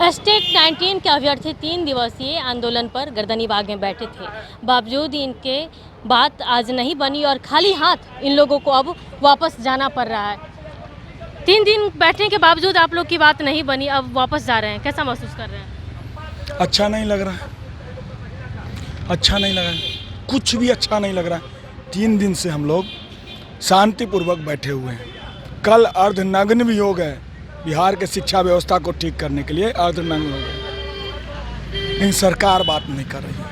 State 19 के अभ्यर्थी 3 दिवसीय आंदोलन पर गर्दनीबाग में बैठे थे। बावजूद इनके बात आज नहीं बनी और खाली हाथ इन लोगों को अब वापस जाना पड़ रहा है। 3 दिन बैठने के बावजूद आप लोग की बात नहीं बनी, अब वापस जा रहे हैं, कैसा महसूस कर रहे हैं? अच्छा नहीं लग रहा है, अच्छा नहीं लग रहा है, कुछ भी अच्छा नहीं लग रहा है। 3 दिन से हम लोग शांतिपूर्वक बैठे हुए हैं। कल अर्धनग्न भी हो गए, बिहार के शिक्षा व्यवस्था को ठीक करने के लिए अर्धनग्न हो गए। लेकिन सरकार बात नहीं कर रही है,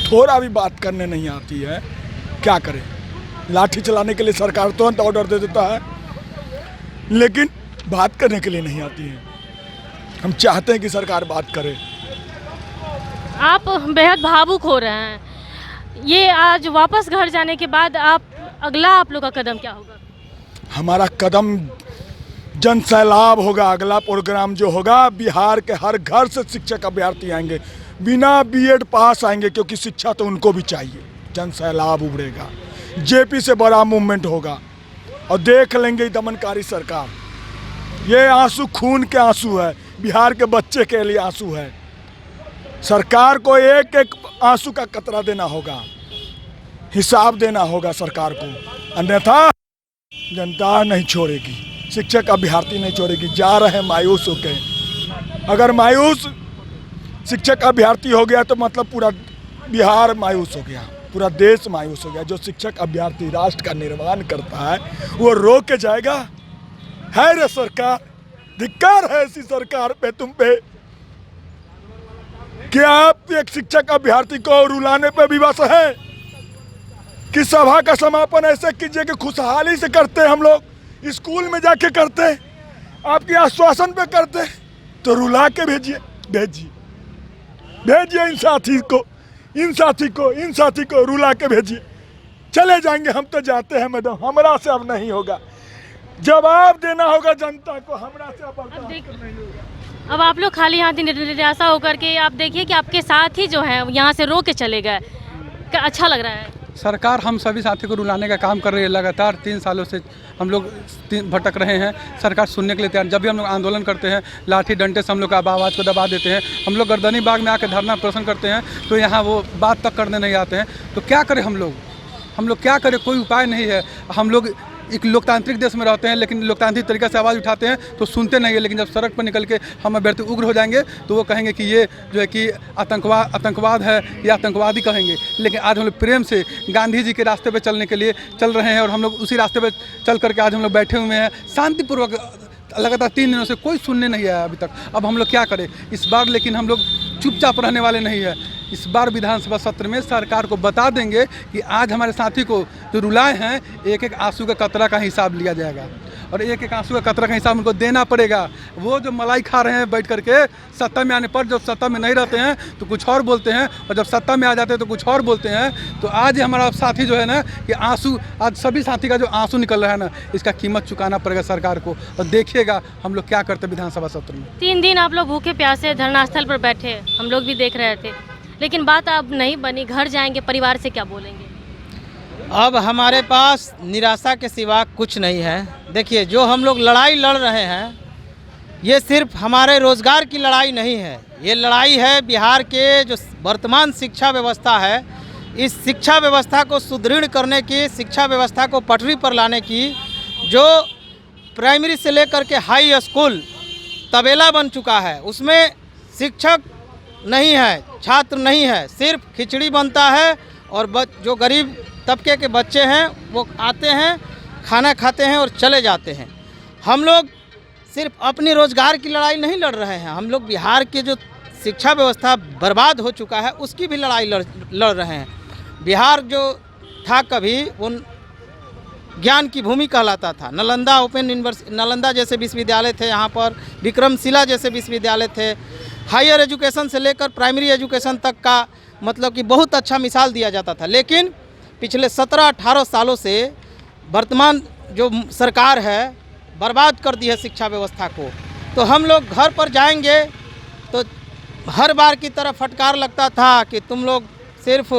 थोड़ा भी बात करने नहीं आती है। क्या करें, लाठी चलाने के लिए सरकार तुरंत ऑर्डर दे देता है, लेकिन बात करने के लिए नहीं आती है। हम चाहते हैं कि सरकार बात करे। आप बेहद भावुक हो रहे हैं। ये आज वापस घर जाने के बाद अगला आप लोग का कदम क्या होगा? हमारा कदम जन सैलाब होगा। अगला प्रोग्राम जो होगा, बिहार के हर घर से शिक्षक अभ्यर्थी आएंगे, बिना बीएड पास आएंगे, क्योंकि शिक्षा तो उनको भी चाहिए। जन सैलाब उभरेगा, जेपी से बड़ा मूवमेंट होगा और देख लेंगे दमनकारी सरकार। ये आंसू खून के आंसू है, बिहार के बच्चे के लिए आंसू है। सरकार को एक एक आंसू का कतरा देना होगा, हिसाब देना होगा सरकार को, अन्यथा जनता नहीं छोड़ेगी, शिक्षक अभ्यर्थी नहीं छोड़ेगी। जा रहे हैं मायूस होकर। अगर मायूस शिक्षक अभ्यर्थी हो गया तो मतलब पूरा बिहार मायूस हो गया, पूरा देश मायूस हो गया। जो शिक्षक अभ्यर्थी राष्ट्र का निर्माण करता है वो रो के जाएगा। है रे सरकार, धिक्कार है ऐसी सरकार पे, तुम पे। क्या आप एक शिक्षक अभ्यर्थी को रुलाने पे विवश है कि सभा का समापन ऐसे कीजिए कि खुशहाली से करते हम लोग, स्कूल में जाके करते, आपके आश्वासन पे करते, तो रुला के भेजिए, भेजिए भेजिए इन साथी को रुला के भेजिए। चले जाएंगे, हम तो जाते हैं मैडम, हमरा से अब नहीं होगा। जवाब देना होगा जनता को, हमरा से अब आप लोग खाली हाथ निराशा होकर के आप देखिए कि आपके साथी जो है यहाँ से रो के चले गए। अच्छा लग रहा है? सरकार हम सभी साथी को रुलाने का काम कर रही है। लगातार 3 सालों से हम लोग भटक रहे हैं, सरकार सुनने के लिए तैयार। जब भी हम लोग आंदोलन करते हैं, लाठी डंडे से हम लोग का आवाज़ को दबा देते हैं। हम लोग गर्दनी बाग में आकर धरना प्रदर्शन करते हैं तो यहाँ वो बात तक करने नहीं आते हैं। तो क्या करें हम लोग क्या करें? कोई उपाय नहीं है। हम लोग एक लोकतांत्रिक देश में रहते हैं, लेकिन लोकतांत्रिक तरीके से आवाज़ उठाते हैं तो सुनते नहीं है। लेकिन जब सड़क पर निकल के हम अभ्यर्थी उग्र हो जाएंगे तो वो कहेंगे कि ये जो है कि आतंकवाद है या आतंकवादी कहेंगे। लेकिन आज हम लोग प्रेम से गांधी जी के रास्ते पे चलने के लिए चल रहे हैं और हम लोग उसी रास्ते पे चल करके आज हम लोग बैठे हुए हैं शांतिपूर्वक। लगातार 3 दिनों से कोई सुनने नहीं आया अभी तक। अब हम लोग क्या करें इस बार? लेकिन हम लोग चुपचाप रहने वाले नहीं है। इस बार विधानसभा सत्र में सरकार को बता देंगे कि आज हमारे साथी को जो रुलाए हैं, एक एक आंसू का कतरा का हिसाब लिया जाएगा और एक एक आंसू का कतरा का हिसाब उनको देना पड़ेगा। वो जो मलाई खा रहे हैं बैठ करके, सत्ता में आने पर जब सत्ता में नहीं रहते हैं तो कुछ और बोलते हैं और जब सत्ता में आ जाते हैं तो कुछ और बोलते हैं। तो आज हमारा साथी जो है ना कि आंसू, आज सभी साथी का जो आंसू निकल रहा है ना, इसका कीमत चुकाना पड़ेगा सरकार को। और देखिएगा हम लोग क्या करते विधानसभा सत्र में। 3 दिन आप लोग भूखे प्यासे धरना स्थल पर बैठे, हम लोग भी देख रहे थे, लेकिन बात अब नहीं बनी। घर जाएंगे, परिवार से क्या बोलेंगे? अब हमारे पास निराशा के सिवा कुछ नहीं है। देखिए, जो हम लोग लड़ाई लड़ रहे हैं, ये सिर्फ हमारे रोज़गार की लड़ाई नहीं है। ये लड़ाई है बिहार के जो वर्तमान शिक्षा व्यवस्था है, इस शिक्षा व्यवस्था को सुदृढ़ करने की, शिक्षा व्यवस्था को पटरी पर लाने की। जो प्राइमरी से लेकर के हाई स्कूल तबेला बन चुका है, उसमें शिक्षक नहीं है, छात्र नहीं है, सिर्फ खिचड़ी बनता है और जो गरीब तबके के बच्चे हैं वो आते हैं, खाना खाते हैं और चले जाते हैं। हम लोग सिर्फ अपनी रोज़गार की लड़ाई नहीं लड़ रहे हैं, हम लोग बिहार की जो शिक्षा व्यवस्था बर्बाद हो चुका है उसकी भी लड़ाई लड़ रहे हैं। बिहार जो था कभी वो ज्ञान की भूमि कहलाता था। नालंदा ओपन यूनिवर्सिटी, नालंदा जैसे विश्वविद्यालय थे यहाँ पर, विक्रमशिला जैसे विश्वविद्यालय थे। हायर एजुकेशन से लेकर प्राइमरी एजुकेशन तक का मतलब कि बहुत अच्छा मिसाल दिया जाता था। लेकिन पिछले 17-18 सालों से वर्तमान जो सरकार है बर्बाद कर दी है शिक्षा व्यवस्था को। तो हम लोग घर पर जाएंगे तो हर बार की तरह फटकार लगता था कि तुम लोग सिर्फ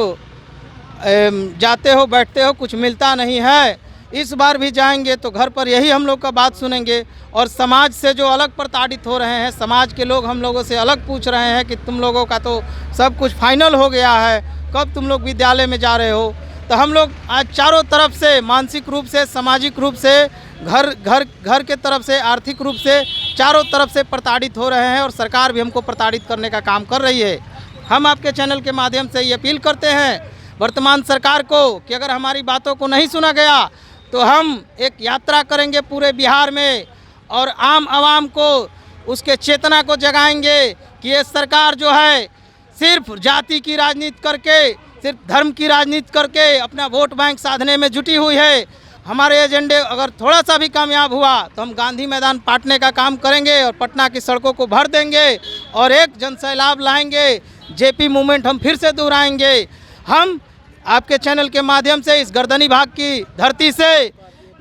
जाते हो, बैठते हो, कुछ मिलता नहीं है। इस बार भी जाएंगे तो घर पर यही हम लोग का बात सुनेंगे। और समाज से जो अलग प्रताड़ित हो रहे हैं, समाज के लोग हम लोगों से अलग पूछ रहे हैं कि तुम लोगों का तो सब कुछ फाइनल हो गया है, कब तुम लोग विद्यालय में जा रहे हो। तो हम लोग आज चारों तरफ से, मानसिक रूप से, सामाजिक रूप से, घर के तरफ से, आर्थिक रूप से, चारों तरफ से प्रताड़ित हो रहे हैं और सरकार भी हमको प्रताड़ित करने का काम कर रही है। हम आपके चैनल के माध्यम से ये अपील करते हैं वर्तमान सरकार को कि अगर हमारी बातों को नहीं सुना गया तो हम एक यात्रा करेंगे पूरे बिहार में और आम आवाम को उसके चेतना को जगाएंगे कि ये सरकार जो है सिर्फ जाति की राजनीति करके, सिर्फ धर्म की राजनीति करके अपना वोट बैंक साधने में जुटी हुई है। हमारे एजेंडे अगर थोड़ा सा भी कामयाब हुआ तो हम गांधी मैदान पाटने का काम करेंगे और पटना की सड़कों को भर देंगे और एक जनसैलाब लाएंगे। जेपी मूवमेंट हम फिर से दोहराएंगे। हम आपके चैनल के माध्यम से इस गर्दनी भाग की धरती से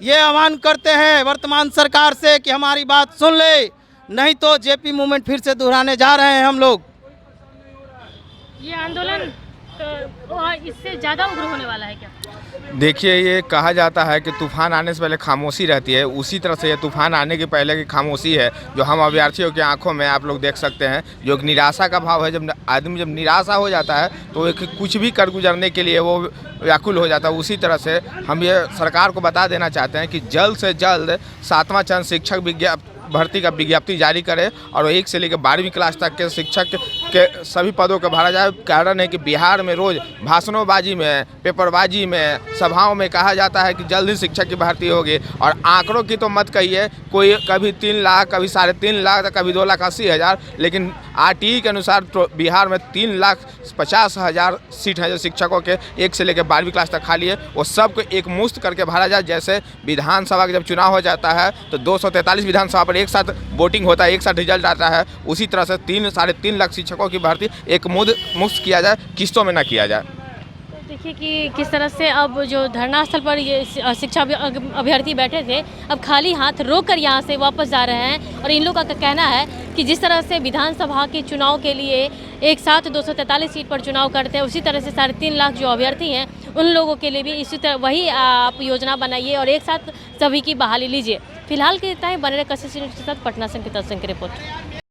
ये आह्वान करते हैं वर्तमान सरकार से कि हमारी बात सुन ले, नहीं तो जेपी मूवमेंट फिर से दोहराने जा रहे हैं हम लोग। ये आंदोलन इससे ज़्यादा उग्र होने वाला है क्या? देखिए, ये कहा जाता है कि तूफान आने से पहले खामोशी रहती है, उसी तरह से ये तूफान आने के पहले की खामोशी है जो हम अभ्यर्थियों की आंखों में आप लोग देख सकते हैं। जो एक निराशा का भाव है, जब आदमी जब निराशा हो जाता है तो एक कुछ भी कर गुजरने के लिए वो व्याकुल हो जाता है। उसी तरह से हम ये सरकार को बता देना चाहते हैं कि जल्द से जल्द 7वां चरण शिक्षक भर्ती का विज्ञप्ति जारी करे और 1 से लेकर 12वीं क्लास तक के शिक्षक के सभी पदों को भरा जाए। कारण है कि बिहार में रोज़ भाषणोंबाजी में, पेपरबाजी में, सभाओं में कहा जाता है कि जल्द ही शिक्षक की भर्ती होगी और आंकड़ों की तो मत कहिए, कोई कभी 3 लाख, कभी 3.5 लाख, कभी 2,80,000, लेकिन आरटीई के अनुसार तो बिहार में 3,50,000 सीट है जो शिक्षकों के 1 से लेकर 12वीं क्लास तक खाली है। वो सबको एक मुश्त करके भरा जाए। जैसे विधानसभा का जब चुनाव हो जाता है तो 243 विधानसभा पर एक साथ वोटिंग होता है, एक साथ रिजल्ट आता है, उसी तरह से 3-3.5 लाख शिक्षकों की भर्ती एक मुफ्त किया जाए, किस्तों में ना किया जाए। देखिए कि किस तरह से अब जो धरना स्थल पर ये शिक्षा अभ्यर्थी बैठे थे, अब खाली हाथ रोक कर यहाँ से वापस जा रहे हैं। और इन लोगों का कहना है कि जिस तरह से विधानसभा के चुनाव के लिए एक साथ 243 सीट पर चुनाव करते हैं, उसी तरह से 3.5 लाख जो अभ्यर्थी हैं उन लोगों के लिए भी इसी तरह वही आप योजना बनाइए और एक साथ सभी की बहाली लीजिए। फिलहाल के इतना ही। बने रहे कशिश के साथ। पटना से अंकिता सिंह की रिपोर्ट।